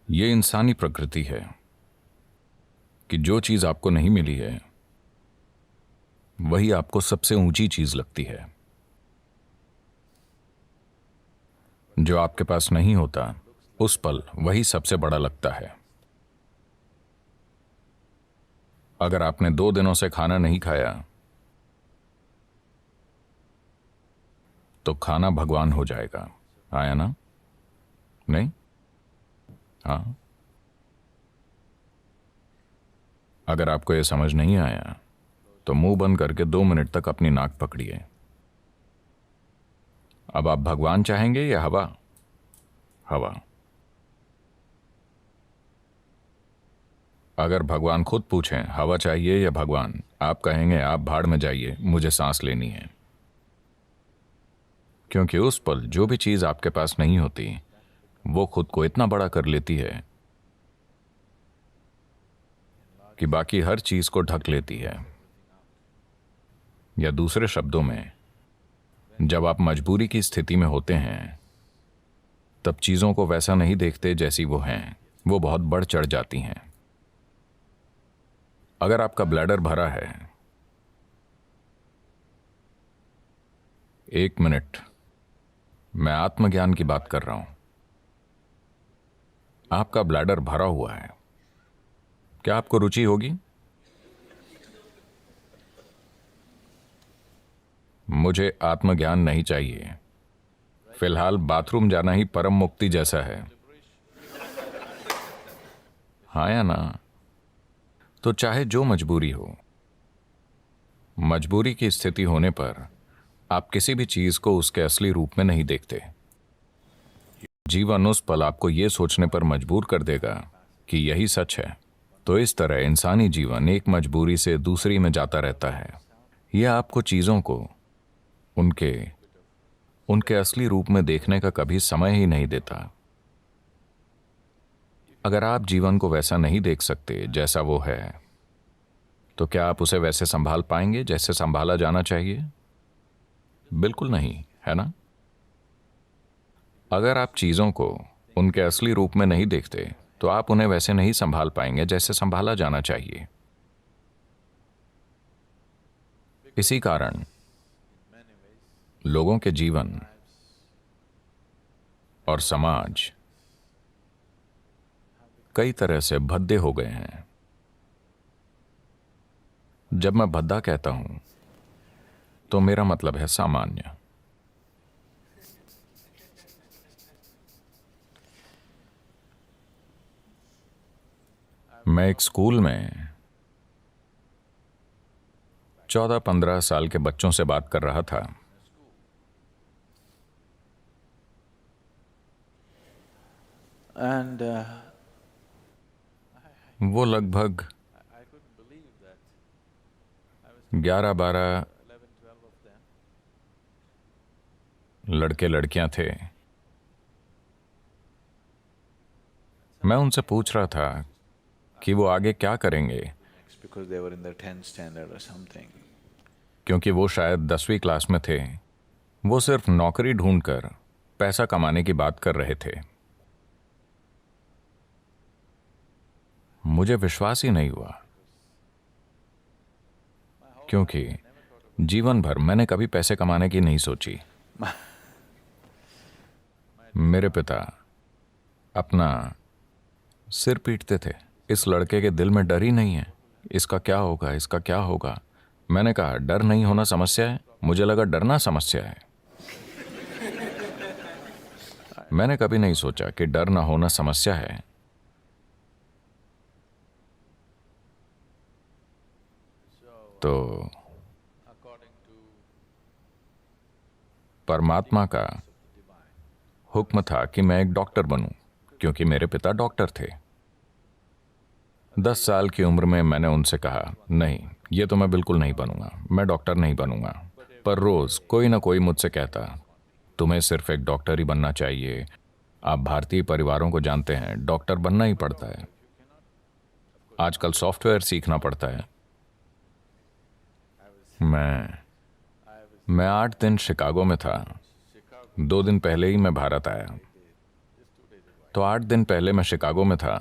ये इंसानी प्रकृति है कि जो चीज आपको नहीं मिली है वही आपको सबसे ऊंची चीज लगती है। जो आपके पास नहीं होता उस पल वही सबसे बड़ा लगता है। अगर आपने 2 दिनों से खाना नहीं खाया तो खाना भगवान हो जाएगा। आया ना? नहीं? हाँ। अगर आपको यह समझ नहीं आया तो मुंह बंद करके 2 मिनट तक अपनी नाक पकड़िए। अब आप भगवान चाहेंगे या हवा? हवा। अगर भगवान खुद पूछें हवा चाहिए या भगवान, आप कहेंगे आप भाड़ में जाइए, मुझे सांस लेनी है। क्योंकि उस पल जो भी चीज आपके पास नहीं होती वो खुद को इतना बड़ा कर लेती है कि बाकी हर चीज को ढक लेती है। या दूसरे शब्दों में, जब आप मजबूरी की स्थिति में होते हैं तब चीजों को वैसा नहीं देखते जैसी वो हैं, वो बहुत बढ़ चढ़ जाती हैं। अगर आपका ब्लैडर भरा है, 1 मिनट, मैं आत्मज्ञान की बात कर रहा हूं। आपका ब्लैडर भरा हुआ है, क्या आपको रुचि होगी? मुझे आत्मज्ञान नहीं चाहिए। फिलहाल बाथरूम जाना ही परम मुक्ति जैसा है। हाँ या ना? तो चाहे जो मजबूरी हो, मजबूरी की स्थिति होने पर आप किसी भी चीज को उसके असली रूप में नहीं देखते। जीवन उस पल आपको यह सोचने पर मजबूर कर देगा कि यही सच है। तो इस तरह इंसानी जीवन एक मजबूरी से दूसरी में जाता रहता है। यह आपको चीजों को उनके उनके असली रूप में देखने का कभी समय ही नहीं देता। अगर आप जीवन को वैसा नहीं देख सकते जैसा वो है, तो क्या आप उसे वैसे संभाल पाएंगे जैसे संभाला जाना चाहिए? बिल्कुल नहीं, है ना? अगर आप चीजों को उनके असली रूप में नहीं देखते तो आप उन्हें वैसे नहीं संभाल पाएंगे जैसे संभाला जाना चाहिए। इसी कारण लोगों के जीवन और समाज कई तरह से भद्दे हो गए हैं। जब मैं भद्दा कहता हूं तो मेरा मतलब है सामान्य। मैं एक स्कूल में 14-15 साल के बच्चों से बात कर रहा था। And वो लगभग I couldn't believe that I was 11-12 11, 12 of them. लड़के लड़कियां थे। मैं उनसे पूछ रहा था कि वो आगे क्या करेंगे, Next, because they were in the 10th standard or something. क्योंकि वो शायद 10वीं क्लास में थे। वो सिर्फ नौकरी ढूंढकर पैसा कमाने की बात कर रहे थे। मुझे विश्वास ही नहीं हुआ, क्योंकि जीवन भर मैंने कभी पैसे कमाने की नहीं सोची। मेरे पिता अपना सिर पीटते थे, इस लड़के के दिल में डर ही नहीं है, इसका क्या होगा, इसका क्या होगा। मैंने कहा डर नहीं होना समस्या है? मुझे लगा डरना समस्या है। मैंने कभी नहीं सोचा कि डर ना होना समस्या है। तो According to परमात्मा का हुक्म था कि मैं एक डॉक्टर बनूं, क्योंकि मेरे पिता डॉक्टर थे। 10 साल की उम्र में मैंने उनसे कहा नहीं, ये तो मैं बिल्कुल नहीं बनूंगा, मैं डॉक्टर नहीं बनूंगा। पर रोज कोई ना कोई मुझसे कहता तुम्हें सिर्फ एक डॉक्टर ही बनना चाहिए। आप भारतीय परिवारों को जानते हैं, डॉक्टर बनना ही पड़ता है। आजकल सॉफ्टवेयर सीखना पड़ता है। मैं 8 दिन शिकागो में था। 2 दिन पहले ही मैं भारत आया। तो 8 दिन पहले मैं शिकागो में था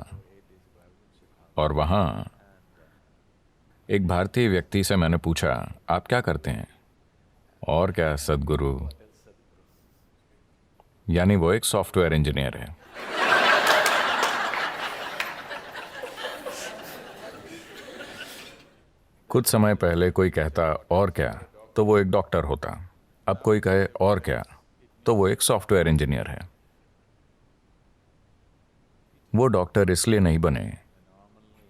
और वहाँ एक भारतीय व्यक्ति से मैंने पूछा, आप क्या करते हैं? और क्या सदगुरु, यानी वो एक सॉफ्टवेयर इंजीनियर है। कुछ समय पहले कोई कहता और क्या, तो वो एक डॉक्टर होता। अब कोई कहे और क्या, तो वो एक सॉफ्टवेयर इंजीनियर है। वो डॉक्टर इसलिए नहीं बने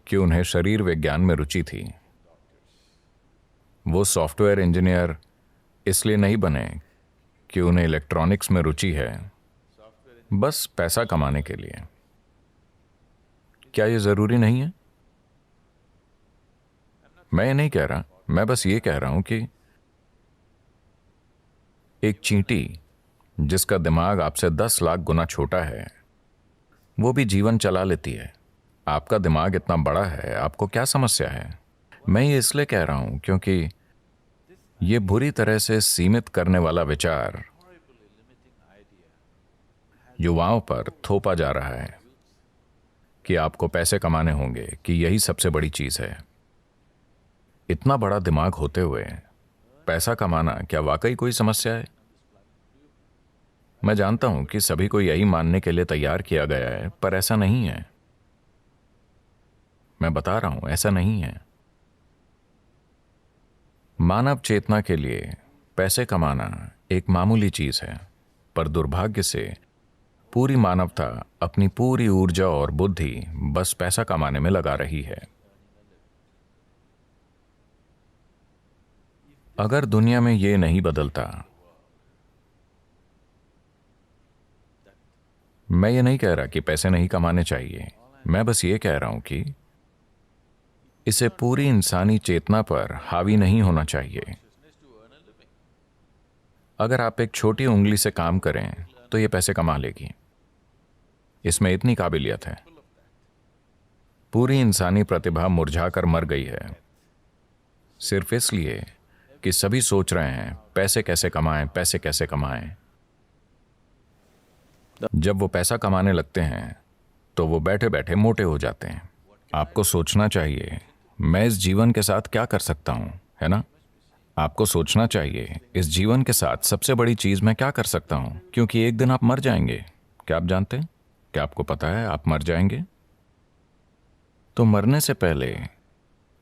कि उन्हें शरीर विज्ञान में रुचि थी। वो सॉफ्टवेयर इंजीनियर इसलिए नहीं बने कि उन्हें इलेक्ट्रॉनिक्स में रुचि है, बस पैसा कमाने के लिए। क्या ये जरूरी नहीं है? मैं ये नहीं कह रहा, मैं बस ये कह रहा हूं कि एक चींटी जिसका दिमाग आपसे 10 लाख गुना छोटा है, वो भी जीवन चला लेती है। आपका दिमाग इतना बड़ा है, आपको क्या समस्या है? मैं ये इसलिए कह रहा हूं क्योंकि ये बुरी तरह से सीमित करने वाला विचार युवाओं पर थोपा जा रहा है कि आपको पैसे कमाने होंगे, कि यही सबसे बड़ी चीज है। इतना बड़ा दिमाग होते हुए पैसा कमाना क्या वाकई कोई समस्या है? मैं जानता हूं कि सभी को यही मानने के लिए तैयार किया गया है, पर ऐसा नहीं है। मैं बता रहा हूं, ऐसा नहीं है। मानव चेतना के लिए पैसे कमाना एक मामूली चीज है, पर दुर्भाग्य से पूरी मानवता अपनी पूरी ऊर्जा और बुद्धि बस पैसा कमाने में लगा रही है। अगर दुनिया में ये नहीं बदलता, मैं ये नहीं कह रहा कि पैसे नहीं कमाने चाहिए, मैं बस ये कह रहा हूं कि इसे पूरी इंसानी चेतना पर हावी नहीं होना चाहिए। अगर आप एक छोटी उंगली से काम करें तो ये पैसे कमा लेगी, इसमें इतनी काबिलियत है। पूरी इंसानी प्रतिभा मुरझाकर मर गई है, सिर्फ इसलिए कि सभी सोच रहे हैं पैसे कैसे कमाएं, पैसे कैसे कमाएं। जब वो पैसा कमाने लगते हैं तो वो बैठे बैठे मोटे हो जाते हैं। आपको सोचना चाहिए, मैं इस जीवन के साथ क्या कर सकता हूं, है ना? आपको सोचना चाहिए, इस जीवन के साथ सबसे बड़ी चीज मैं क्या कर सकता हूं, क्योंकि एक दिन आप मर जाएंगे। क्या आप जानते हैं? क्या आपको पता है आप मर जाएंगे? तो मरने से पहले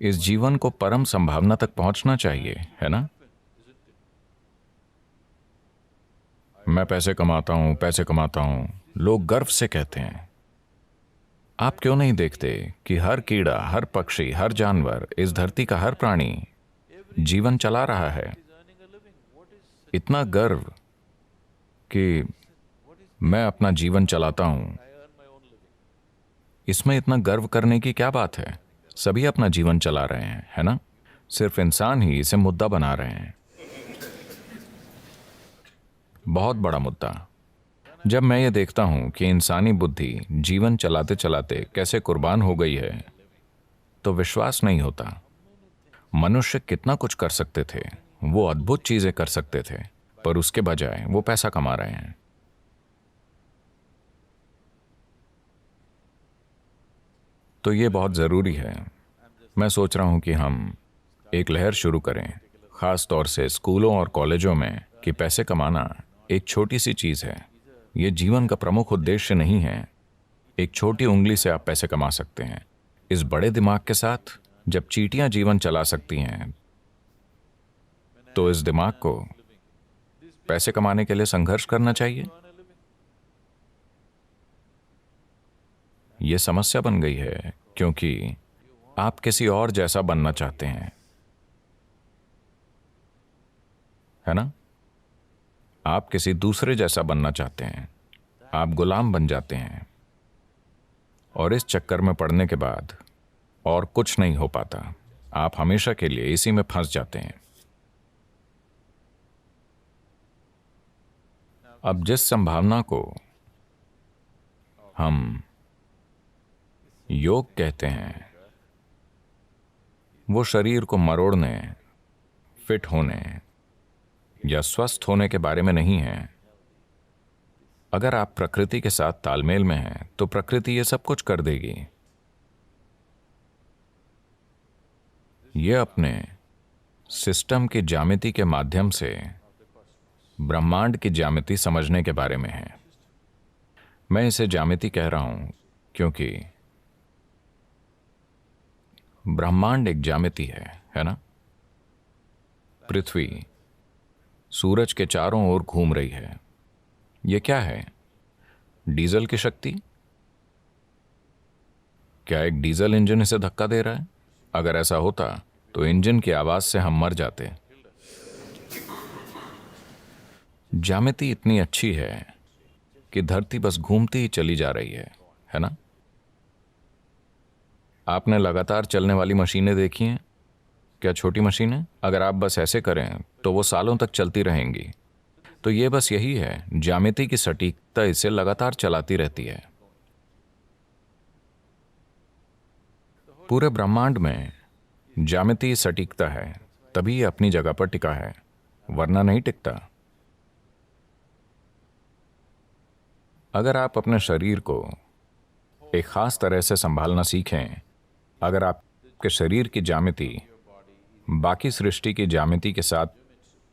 इस जीवन को परम संभावना तक पहुंचना चाहिए, है ना? मैं पैसे कमाता हूं, पैसे कमाता हूं, लोग गर्व से कहते हैं। आप क्यों नहीं देखते कि हर कीड़ा, हर पक्षी, हर जानवर, इस धरती का हर प्राणी जीवन चला रहा है? इतना गर्व कि मैं अपना जीवन चलाता हूं, इसमें इतना गर्व करने की क्या बात है? सभी अपना जीवन चला रहे हैं, है ना? सिर्फ इंसान ही इसे मुद्दा बना रहे हैं। बहुत बड़ा मुद्दा। जब मैं ये देखता हूं कि इंसानी बुद्धि जीवन चलाते चलाते कैसे कुर्बान हो गई है, तो विश्वास नहीं होता। मनुष्य कितना कुछ कर सकते थे, वो अद्भुत चीजें कर सकते थे, पर उसके बजाय वो पैसा कमा रहे हैं। तो ये बहुत जरूरी है। मैं सोच रहा हूं कि हम एक लहर शुरू करें, खास तौर से स्कूलों और कॉलेजों में, कि पैसे कमाना एक छोटी सी चीज है। ये जीवन का प्रमुख उद्देश्य नहीं है। एक छोटी उंगली से आप पैसे कमा सकते हैं। इस बड़े दिमाग के साथ जब चींटियां जीवन चला सकती हैं, तो इस दिमाग को पैसे कमाने के लिए संघर्ष करना चाहिए। यह समस्या बन गई है क्योंकि आप किसी और जैसा बनना चाहते हैं, है ना? आप किसी दूसरे जैसा बनना चाहते हैं। आप गुलाम बन जाते हैं और इस चक्कर में पड़ने के बाद और कुछ नहीं हो पाता। आप हमेशा के लिए इसी में फंस जाते हैं। अब जिस संभावना को हम योग कहते हैं, वो शरीर को मरोड़ने, फिट होने या स्वस्थ होने के बारे में नहीं है। अगर आप प्रकृति के साथ तालमेल में हैं तो प्रकृति ये सब कुछ कर देगी। ये अपने सिस्टम की ज्यामिति के माध्यम से ब्रह्मांड की ज्यामिति समझने के बारे में है। मैं इसे ज्यामिति कह रहा हूं क्योंकि ब्रह्मांड एक ज्यामिति है ना? पृथ्वी सूरज के चारों ओर घूम रही है। यह क्या है? डीजल की शक्ति? क्या एक डीजल इंजन इसे धक्का दे रहा है? अगर ऐसा होता तो इंजन की आवाज से हम मर जाते। ज्यामिति इतनी अच्छी है कि धरती बस घूमती ही चली जा रही है ना? आपने लगातार चलने वाली मशीनें देखी हैं? क्या छोटी मशीनें? अगर आप बस ऐसे करें तो वो सालों तक चलती रहेंगी। तो ये बस यही है, ज्यामिति की सटीकता इसे लगातार चलाती रहती है। पूरे ब्रह्मांड में ज्यामिति सटीकता है, तभी ये अपनी जगह पर टिका है, वरना नहीं टिकता। अगर आप अपने शरीर को एक खास तरह से संभालना सीखें, अगर आपके शरीर की ज्यामिति बाकी सृष्टि की ज्यामिति के साथ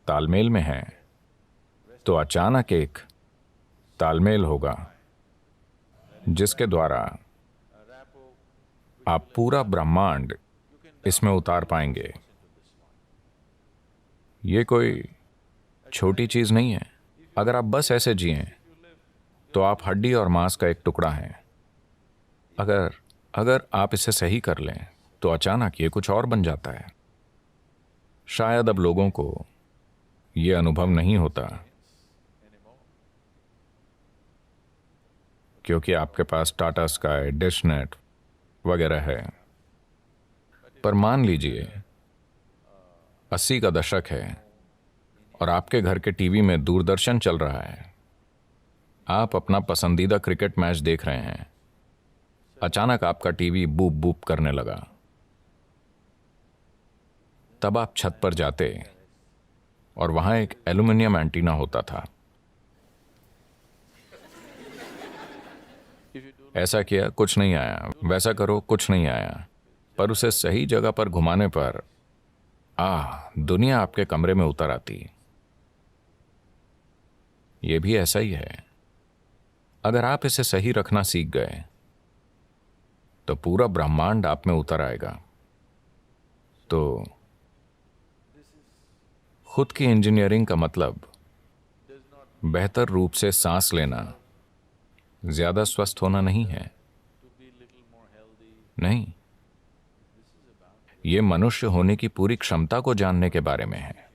तालमेल में है, तो अचानक एक तालमेल होगा जिसके द्वारा आप पूरा ब्रह्मांड इसमें उतार पाएंगे। ये कोई छोटी चीज नहीं है। अगर आप बस ऐसे जिएं तो आप हड्डी और मांस का एक टुकड़ा हैं। अगर आप इसे सही कर लें तो अचानक ये कुछ और बन जाता है। शायद अब लोगों को ये अनुभव नहीं होता क्योंकि आपके पास टाटा स्काई, डिश नेट वगैरह है। पर मान लीजिए 80 का दशक है और आपके घर के टीवी में दूरदर्शन चल रहा है। आप अपना पसंदीदा क्रिकेट मैच देख रहे हैं। अचानक आपका टीवी बूप बूप करने लगा। तब आप छत पर जाते और वहां एक एल्यूमिनियम एंटीना होता था। ऐसा किया, कुछ नहीं आया। वैसा करो, कुछ नहीं आया। पर उसे सही जगह पर घुमाने पर दुनिया आपके कमरे में उतर आती। यह भी ऐसा ही है। अगर आप इसे सही रखना सीख गए तो पूरा ब्रह्मांड आप में उतर आएगा। तो खुद की इंजीनियरिंग का मतलब बेहतर रूप से सांस लेना, ज्यादा स्वस्थ होना नहीं है। नहीं, ये मनुष्य होने की पूरी क्षमता को जानने के बारे में है।